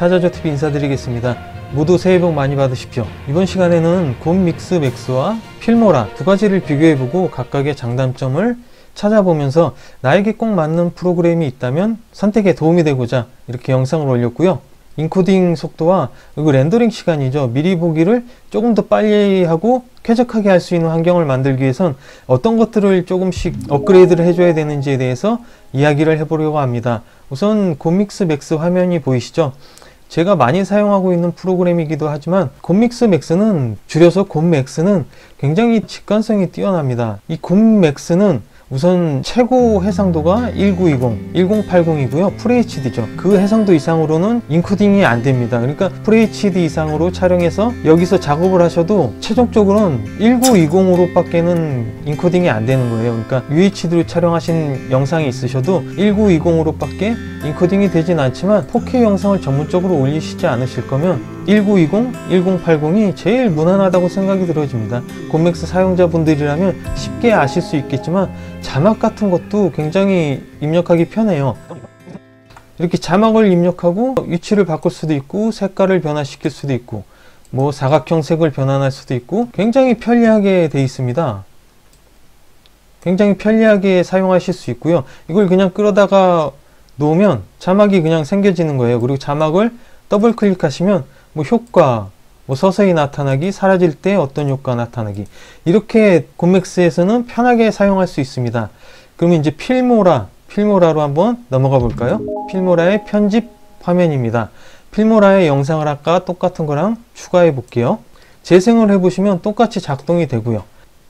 차자조TV 인사드리겠습니다. 모두 새해 복 많이 받으십시오. 이번 시간에는 곰믹스 맥스와 필모라 두 가지를 비교해보고 각각의 장단점을 찾아보면서 나에게 꼭 맞는 프로그램이 있다면 선택에 도움이 되고자 이렇게 영상을 올렸고요. 인코딩 속도와 그리고 렌더링 시간이죠. 미리 보기를 조금 더 빨리 하고 쾌적하게 할 수 있는 환경을 만들기 위해선 어떤 것들을 조금씩 업그레이드를 해줘야 되는지에 대해서 이야기를 해보려고 합니다. 우선 곰믹스 맥스 화면이 보이시죠? 제가 많이 사용하고 있는 프로그램이기도 하지만 곰믹스 맥스는 줄여서 곰맥스는 굉장히 직관성이 뛰어납니다. 이 곰맥스는 우선 최고 해상도가 1920, 1080이고요. FHD죠. 그 해상도 이상으로는 인코딩이 안 됩니다. 그러니까 FHD 이상으로 촬영해서 여기서 작업을 하셔도 최종적으로는 1920으로 밖에는 인코딩이 안 되는 거예요. 그러니까 UHD로 촬영하신 영상이 있으셔도 1920으로 밖에 인코딩이 되진 않지만 4K 영상을 전문적으로 올리시지 않으실 거면 1920, 1080이 제일 무난하다고 생각이 들어집니다. 곰맥스 사용자분들이라면 쉽게 아실 수 있겠지만 자막 같은 것도 굉장히 입력하기 편해요. 이렇게 자막을 입력하고 위치를 바꿀 수도 있고 색깔을 변화시킬 수도 있고 뭐 사각형 색을 변환할 수도 있고 굉장히 편리하게 되어 있습니다. 굉장히 편리하게 사용하실 수 있고요. 이걸 그냥 끌어다가 놓으면 자막이 그냥 생겨지는 거예요. 그리고 자막을 더블 클릭하시면 뭐 효과, 뭐 서서히 나타나기, 사라질 때 어떤 효과 나타나기, 이렇게 곰맥스에서는 편하게 사용할 수 있습니다. 그러면 이제 필모라로 한번 넘어가 볼까요? 필모라의 편집 화면입니다. 필모라의 영상을 아까 똑같은 거랑 추가해 볼게요. 재생을 해보시면 똑같이 작동이 되고요.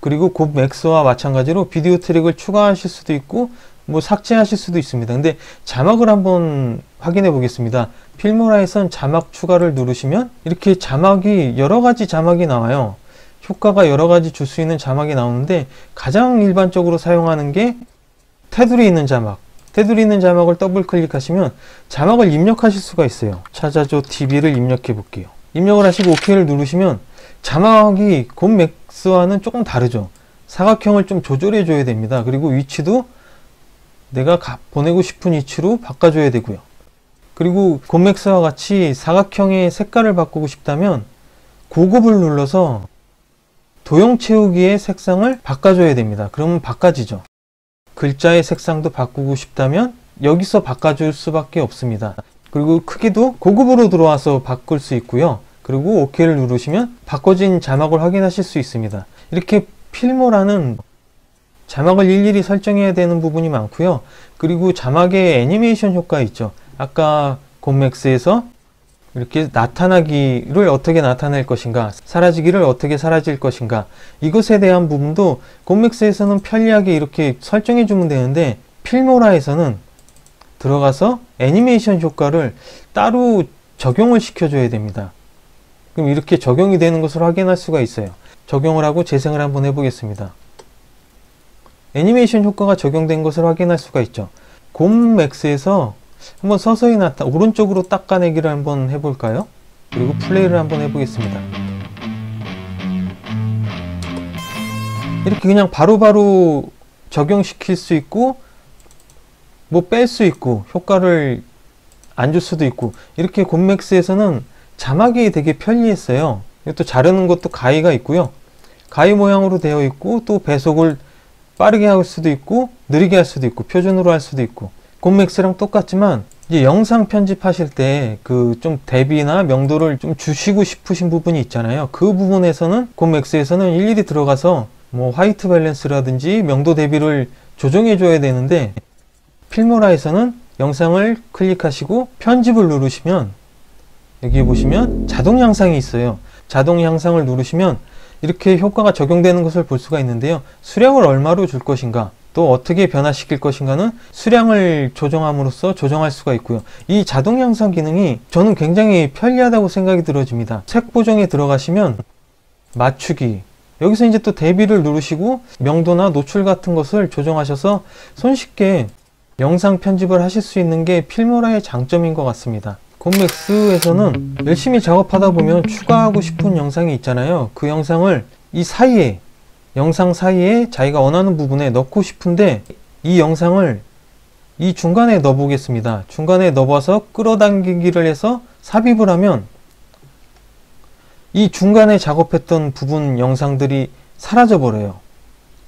그리고 곰맥스와 마찬가지로 비디오 트랙을 추가하실 수도 있고 뭐 삭제하실 수도 있습니다. 근데 자막을 한번 확인해 보겠습니다. 필모라에선 자막 추가를 누르시면 이렇게 자막이 여러가지 자막이 나와요. 효과가 여러가지 줄 수 있는 자막이 나오는데 가장 일반적으로 사용하는 게 테두리 있는 자막. 테두리 있는 자막을 더블 클릭하시면 자막을 입력하실 수가 있어요. 차자조TV를 입력해 볼게요. 입력을 하시고 OK를 누르시면 자막이 곰맥스와는 조금 다르죠. 사각형을 좀 조절해 줘야 됩니다. 그리고 위치도 내가 보내고 싶은 위치로 바꿔줘야 되고요. 그리고 곰맥스와 같이 사각형의 색깔을 바꾸고 싶다면 고급을 눌러서 도형 채우기의 색상을 바꿔줘야 됩니다. 그러면 바꿔지죠. 글자의 색상도 바꾸고 싶다면 여기서 바꿔줄 수밖에 없습니다. 그리고 크기도 고급으로 들어와서 바꿀 수 있고요. 그리고 OK를 누르시면 바꿔진 자막을 확인하실 수 있습니다. 이렇게 필모라는 자막을 일일이 설정해야 되는 부분이 많고요. 그리고 자막의 애니메이션 효과 있죠. 아까 곰맥스에서 이렇게 나타나기를 어떻게 나타낼 것인가, 사라지기를 어떻게 사라질 것인가, 이것에 대한 부분도 곰맥스에서는 편리하게 이렇게 설정해 주면 되는데 필모라에서는 들어가서 애니메이션 효과를 따로 적용을 시켜줘야 됩니다. 그럼 이렇게 적용이 되는 것을 확인할 수가 있어요. 적용을 하고 재생을 한번 해보겠습니다. 애니메이션 효과가 적용된 것을 확인할 수가 있죠. 곰맥스에서 한번 서서히 오른쪽으로 닦아내기를 한번 해볼까요? 그리고 플레이를 한번 해보겠습니다. 이렇게 그냥 바로바로 적용시킬 수 있고 뭐 뺄 수 있고 효과를 안 줄 수도 있고 이렇게 곰맥스에서는 자막이 되게 편리했어요. 또 자르는 것도 가위가 있고요. 가위 모양으로 되어 있고 또 배속을 빠르게 할 수도 있고 느리게 할 수도 있고 표준으로 할 수도 있고 곰맥스랑 똑같지만 이제 영상 편집하실 때 그 좀 대비나 명도를 좀 주시고 싶으신 부분이 있잖아요. 그 부분에서는 곰맥스에서는 일일이 들어가서 뭐 화이트 밸런스라든지 명도 대비를 조정해 줘야 되는데 필모라에서는 영상을 클릭하시고 편집을 누르시면 여기 보시면 자동 향상이 있어요. 자동 향상을 누르시면 이렇게 효과가 적용되는 것을 볼 수가 있는데요. 수량을 얼마로 줄 것인가, 또 어떻게 변화시킬 것인가는 수량을 조정함으로써 조정할 수가 있고요. 이 자동 향상 기능이 저는 굉장히 편리하다고 생각이 들어집니다. 색 보정에 들어가시면 맞추기, 여기서 이제 또 대비를 누르시고 명도나 노출 같은 것을 조정하셔서 손쉽게 영상 편집을 하실 수 있는 게 필모라의 장점인 것 같습니다. 곰맥스에서는 열심히 작업하다 보면 추가하고 싶은 영상이 있잖아요. 그 영상을 이 사이에, 영상 사이에 자기가 원하는 부분에 넣고 싶은데 이 영상을 이 중간에 넣어 보겠습니다. 중간에 넣어서 끌어당기기를 해서 삽입을 하면 이 중간에 작업했던 부분 영상들이 사라져 버려요.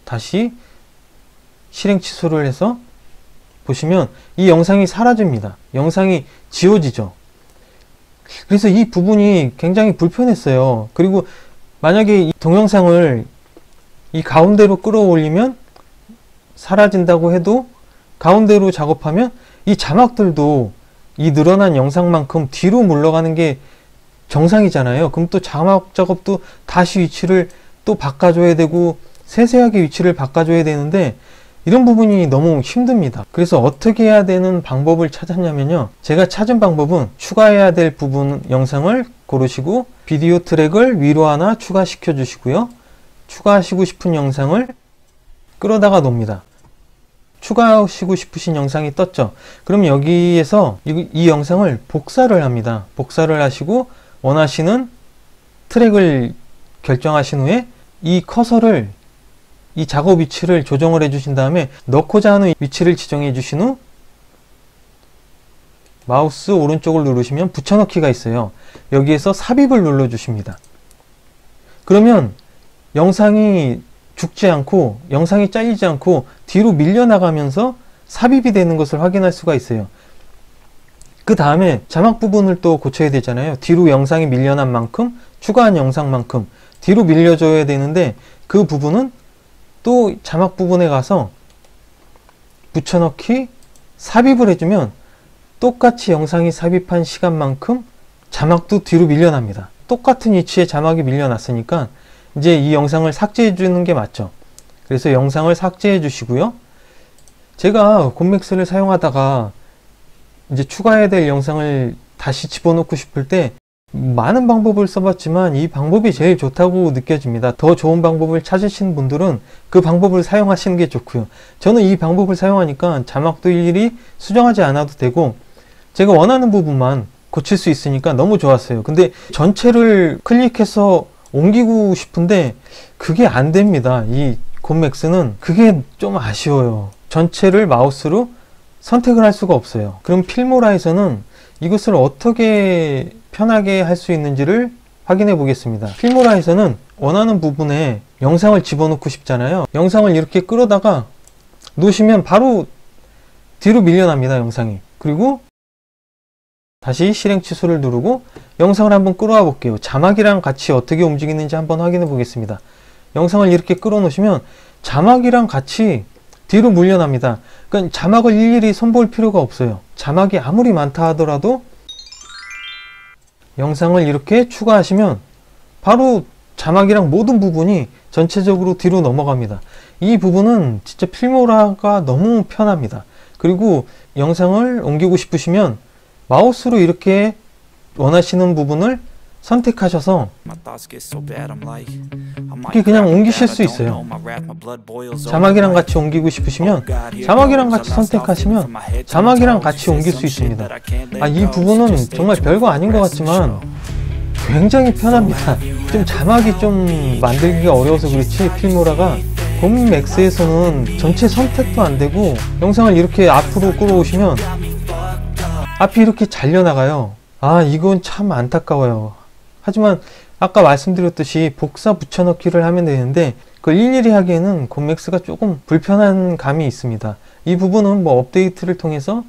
다시 실행 취소를 해서 보시면 이 영상이 사라집니다. 영상이 지워지죠. 그래서 이 부분이 굉장히 불편했어요. 그리고 만약에 이 동영상을 이 가운데로 끌어올리면 사라진다고 해도 가운데로 작업하면 이 자막들도 이 늘어난 영상만큼 뒤로 물러가는 게 정상이잖아요. 그럼 또 자막 작업도 다시 위치를 또 바꿔줘야 되고 세세하게 위치를 바꿔줘야 되는데 이런 부분이 너무 힘듭니다. 그래서 어떻게 해야 되는 방법을 찾았냐면요. 제가 찾은 방법은 추가해야 될 부분 영상을 고르시고 비디오 트랙을 위로 하나 추가시켜 주시고요. 추가하시고 싶은 영상을 끌어다가 놓습니다. 추가하시고 싶으신 영상이 떴죠. 그럼 여기에서 이 영상을 복사를 합니다. 복사를 하시고 원하시는 트랙을 결정하신 후에 이 커서를 이 작업 위치를 조정을 해 주신 다음에 넣고자 하는 위치를 지정해 주신 후 마우스 오른쪽을 누르시면 붙여넣기가 있어요. 여기에서 삽입을 눌러 주십니다. 그러면 영상이 죽지 않고 영상이 잘리지 않고 뒤로 밀려나가면서 삽입이 되는 것을 확인할 수가 있어요. 그 다음에 자막 부분을 또 고쳐야 되잖아요. 뒤로 영상이 밀려난 만큼 추가한 영상만큼 뒤로 밀려줘야 되는데 그 부분은 또 자막 부분에 가서 붙여넣기 삽입을 해주면 똑같이 영상이 삽입한 시간만큼 자막도 뒤로 밀려납니다. 똑같은 위치에 자막이 밀려났으니까 이제 이 영상을 삭제해 주는 게 맞죠. 그래서 영상을 삭제해 주시고요. 제가 곰맥스를 사용하다가 이제 추가해야 될 영상을 다시 집어넣고 싶을 때 많은 방법을 써봤지만 이 방법이 제일 좋다고 느껴집니다. 더 좋은 방법을 찾으신 분들은 그 방법을 사용하시는 게 좋고요. 저는 이 방법을 사용하니까 자막도 일일이 수정하지 않아도 되고 제가 원하는 부분만 고칠 수 있으니까 너무 좋았어요. 근데 전체를 클릭해서 옮기고 싶은데 그게 안 됩니다. 이 곰맥스는 그게 좀 아쉬워요. 전체를 마우스로 선택을 할 수가 없어요. 그럼 필모라에서는 이것을 어떻게 편하게 할 수 있는지를 확인해 보겠습니다. 필모라에서는 원하는 부분에 영상을 집어넣고 싶잖아요. 영상을 이렇게 끌어다가 놓으시면 바로 뒤로 밀려납니다. 영상이. 그리고 다시 실행 취소를 누르고 영상을 한번 끌어와 볼게요. 자막이랑 같이 어떻게 움직이는지 한번 확인해 보겠습니다. 영상을 이렇게 끌어 놓으시면 자막이랑 같이 뒤로 물려납니다. 그러니까 자막을 일일이 손볼 필요가 없어요. 자막이 아무리 많다 하더라도 영상을 이렇게 추가하시면 바로 자막이랑 모든 부분이 전체적으로 뒤로 넘어갑니다. 이 부분은 진짜 필모라가 너무 편합니다. 그리고 영상을 옮기고 싶으시면 마우스로 이렇게 원하시는 부분을 선택하셔서 이렇게 그냥 옮기실 수 있어요. 자막이랑 같이 옮기고 싶으시면 자막이랑 같이 선택하시면 자막이랑 같이 옮길 수 있습니다. 이 부분은 정말 별거 아닌 것 같지만 굉장히 편합니다. 좀 자막이 좀 만들기가 어려워서 그렇지 필모라가 곰맥스에서는 전체 선택도 안 되고 영상을 이렇게 앞으로 끌어오시면 앞이 이렇게 잘려나가요. 이건 참 안타까워요. 하지만 아까 말씀드렸듯이 복사 붙여넣기를 하면 되는데 그걸 일일이 하기에는 곰맥스가 조금 불편한 감이 있습니다. 이 부분은 뭐 업데이트를 통해서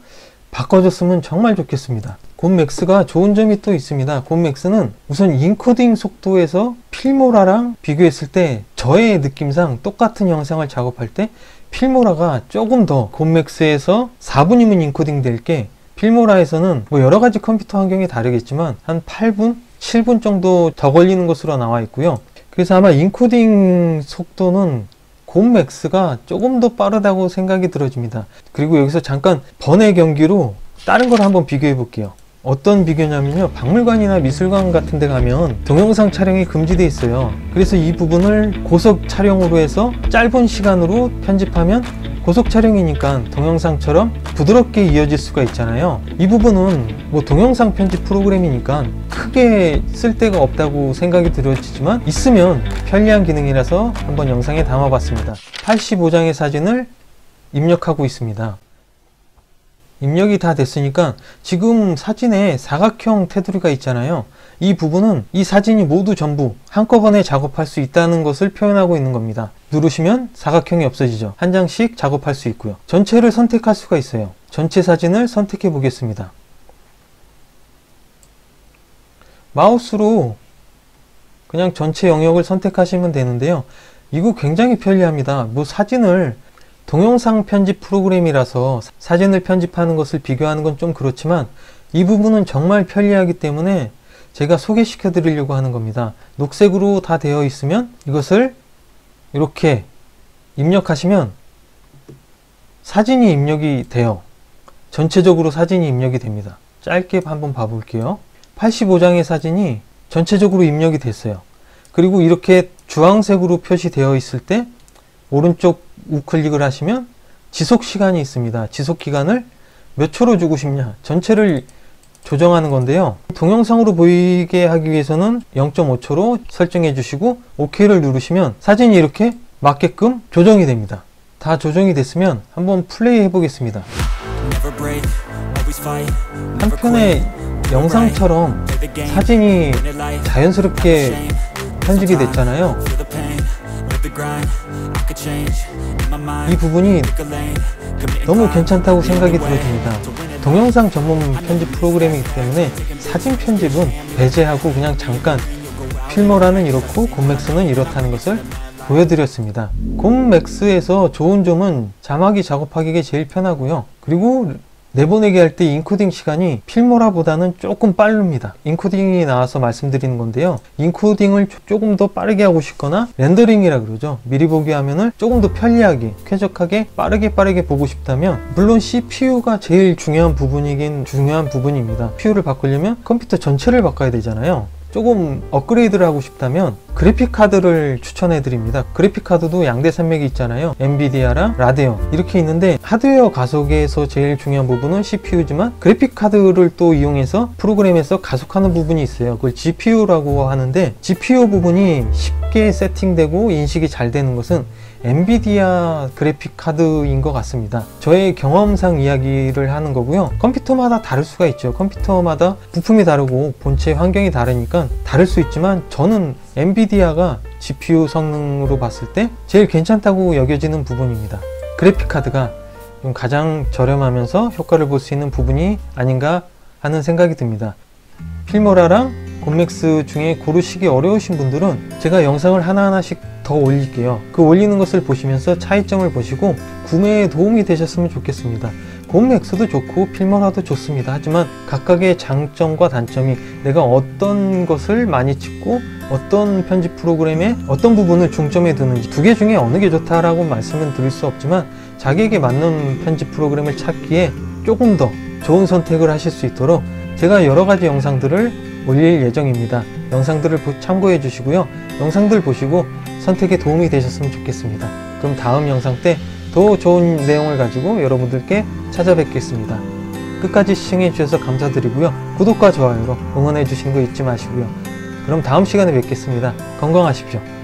바꿔줬으면 정말 좋겠습니다. 곰맥스가 좋은 점이 또 있습니다. 곰맥스는 우선 인코딩 속도에서 필모라랑 비교했을 때 저의 느낌상 똑같은 영상을 작업할 때 필모라가 조금 더 곰맥스에서 4분이면 인코딩 될 게 필모라에서는 뭐 여러가지 컴퓨터 환경이 다르겠지만 한 8분? 7분 정도 더 걸리는 것으로 나와 있고요. 그래서 아마 인코딩 속도는 곰맥스가 조금 더 빠르다고 생각이 들어집니다. 그리고 여기서 잠깐 번외 경기로 다른 걸 한번 비교해 볼게요. 어떤 비교냐면요, 박물관이나 미술관 같은 데 가면 동영상 촬영이 금지되어 있어요. 그래서 이 부분을 고속 촬영으로 해서 짧은 시간으로 편집하면 고속 촬영이니까 동영상처럼 부드럽게 이어질 수가 있잖아요. 이 부분은 뭐 동영상 편집 프로그램이니까 크게 쓸데가 없다고 생각이 들어지지만 있으면 편리한 기능이라서 한번 영상에 담아봤습니다. 85장의 사진을 입력하고 있습니다. 입력이 다 됐으니까 지금 사진에 사각형 테두리가 있잖아요. 이 부분은 이 사진이 모두 전부 한꺼번에 작업할 수 있다는 것을 표현하고 있는 겁니다. 누르시면 사각형이 없어지죠. 한 장씩 작업할 수 있고요. 전체를 선택할 수가 있어요. 전체 사진을 선택해 보겠습니다. 마우스로 그냥 전체 영역을 선택하시면 되는데요. 이거 굉장히 편리합니다. 뭐 사진을 동영상 편집 프로그램이라서 사진을 편집하는 것을 비교하는 건 좀 그렇지만 이 부분은 정말 편리하기 때문에 제가 소개시켜 드리려고 하는 겁니다. 녹색으로 다 되어 있으면 이것을 이렇게 입력하시면 사진이 입력이 돼요. 전체적으로 사진이 입력이 됩니다. 짧게 한번 봐볼게요. 85장의 사진이 전체적으로 입력이 됐어요. 그리고 이렇게 주황색으로 표시되어 있을 때 오른쪽 우클릭을 하시면 지속 시간이 있습니다. 지속 기간을 몇 초로 주고 싶냐, 전체를 조정하는 건데요. 동영상으로 보이게 하기 위해서는 0.5초로 설정해 주시고 OK를 누르시면 사진이 이렇게 맞게끔 조정이 됩니다. 다 조정이 됐으면 한번 플레이 해 보겠습니다. 한편의 영상처럼 사진이 자연스럽게 편집이 됐잖아요. 이 부분이 너무 괜찮다고 생각이 들어집니다. 동영상 전문 편집 프로그램이기 때문에 사진 편집은 배제하고 그냥 잠깐 필모라는 이렇고 곰맥스는 이렇다는 것을 보여드렸습니다. 곰맥스에서 좋은 점은 자막이 작업하기가 제일 편하고요. 그리고 내보내기 할 때 인코딩 시간이 필모라보다는 조금 빠릅니다. 인코딩이 나와서 말씀드리는 건데요. 인코딩을 조금 더 빠르게 하고 싶거나 렌더링이라 그러죠. 미리 보기 화면을 조금 더 편리하게, 쾌적하게, 빠르게 보고 싶다면 물론 CPU가 제일 중요한 부분이긴 중요한 부분입니다. CPU를 바꾸려면 컴퓨터 전체를 바꿔야 되잖아요. 조금 업그레이드를 하고 싶다면 그래픽카드를 추천해 드립니다. 그래픽카드도 양대 산맥이 있잖아요. 엔비디아랑 라데온 이렇게 있는데 하드웨어 가속에서 제일 중요한 부분은 CPU지만 그래픽카드를 또 이용해서 프로그램에서 가속하는 부분이 있어요. 그걸 GPU라고 하는데 GPU 부분이 쉽게 세팅되고 인식이 잘 되는 것은 엔비디아 그래픽 카드인 것 같습니다. 저의 경험상 이야기를 하는 거고요. 컴퓨터마다 다를 수가 있죠. 컴퓨터마다 부품이 다르고 본체 환경이 다르니까 다를 수 있지만 저는 엔비디아가 GPU 성능으로 봤을 때 제일 괜찮다고 여겨지는 부분입니다. 그래픽 카드가 가장 저렴하면서 효과를 볼 수 있는 부분이 아닌가 하는 생각이 듭니다. 필모라랑 곰맥스 중에 고르시기 어려우신 분들은 제가 영상을 하나하나씩 더 올릴게요. 그 올리는 것을 보시면서 차이점을 보시고 구매에 도움이 되셨으면 좋겠습니다. 곰맥스도 좋고 필모라도 좋습니다. 하지만 각각의 장점과 단점이 내가 어떤 것을 많이 찍고 어떤 편집 프로그램에 어떤 부분을 중점에 두는지 두 개 중에 어느 게 좋다라고 말씀은 드릴 수 없지만 자기에게 맞는 편집 프로그램을 찾기에 조금 더 좋은 선택을 하실 수 있도록 제가 여러 가지 영상들을 올릴 예정입니다. 영상들을 참고해 주시고요. 영상들 보시고 선택에 도움이 되셨으면 좋겠습니다. 그럼 다음 영상 때 더 좋은 내용을 가지고 여러분들께 찾아뵙겠습니다. 끝까지 시청해 주셔서 감사드리고요. 구독과 좋아요로 응원해 주시는 거 잊지 마시고요. 그럼 다음 시간에 뵙겠습니다. 건강하십시오.